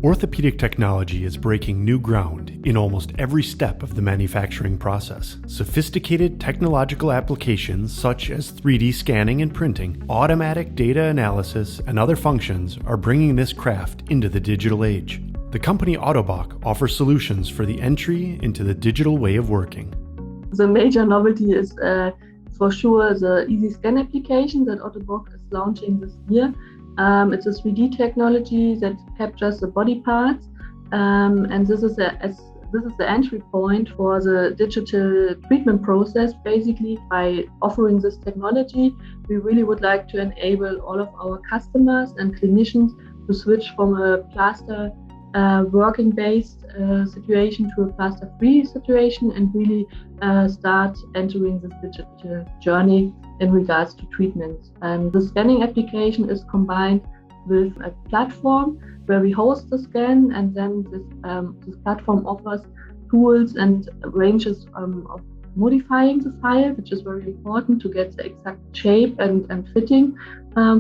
Orthopedic technology is breaking new ground in almost every step of the manufacturing process. Sophisticated technological applications such as 3D scanning and printing, automatic data analysis, and other functions are bringing this craft into the digital age. The company Ottobock offers solutions for the entry into the digital way of working. The major novelty is for sure the easy scan application that Ottobock is launching this year. It's a 3D technology that captures the body parts, and this is the entry point for the digital treatment process. Basically, by offering this technology, we really would like to enable all of our customers and clinicians to switch from a plaster working-based situation to a plaster-free situation and really start entering this digital journey in regards to treatments. And the scanning application is combined with a platform where we host the scan, and then this platform offers tools and ranges of modifying the file, which is very important to get the exact shape and fitting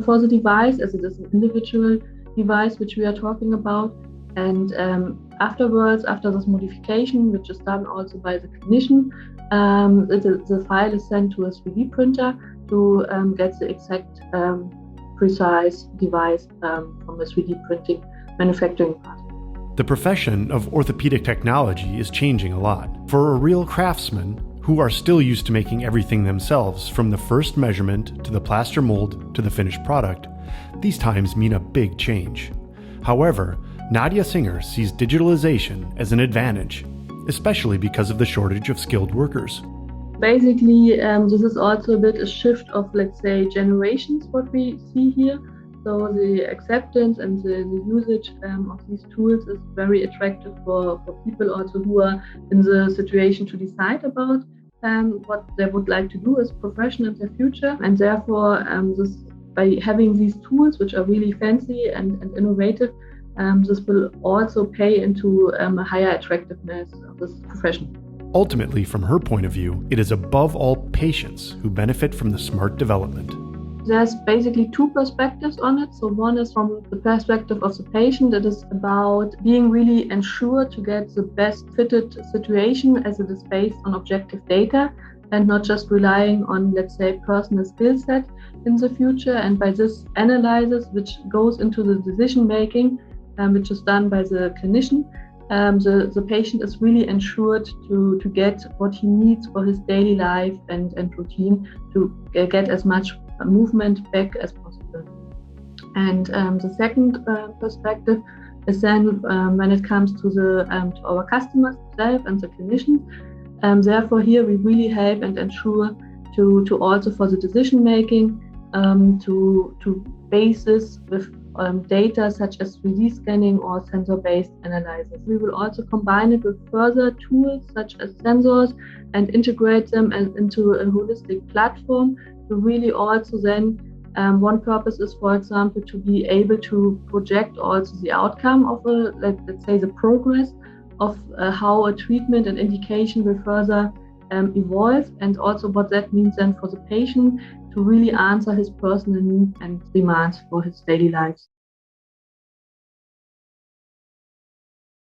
for the device, as it is an individual device which we are talking about. And afterwards, after this modification, which is done also by the clinician, the file is sent to a 3D printer to get the exact precise device from a 3D printing manufacturing part. The profession of orthopedic technology is changing a lot. For a real craftsman who are still used to making everything themselves, from the first measurement to the plaster mold to the finished product, these times mean a big change. However, Nadja Singer sees digitalization as an advantage, especially because of the shortage of skilled workers. Basically, this is also a bit a shift of, let's say, generations, what we see here. So the acceptance and the usage of these tools is very attractive for people also who are in the situation to decide about what they would like to do as a profession in their future. And therefore, by having these tools, which are really fancy and innovative, this will also pay into a higher attractiveness of this profession. Ultimately, from her point of view, it is above all patients who benefit from the smart development. There's basically two perspectives on it. So one is from the perspective of the patient. It is about being really ensured to get the best fitted situation, as it is based on objective data and not just relying on, let's say, personal skill set in the future. And by this analysis, which goes into the decision making, which is done by the clinician, the patient is really ensured to get what he needs for his daily life and routine to get as much movement back as possible. And the second perspective is then when it comes to our customers themselves and the clinicians. Therefore, here we really help and ensure to also for the decision making to base this with data such as 3D scanning or sensor-based analysis. We will also combine it with further tools such as sensors and integrate them into a holistic platform to really also then, one purpose is, for example, to be able to project also the outcome of let's say the progress of how a treatment and indication will further evolve, and also what that means then for the patient to really answer his personal needs and demands for his daily lives.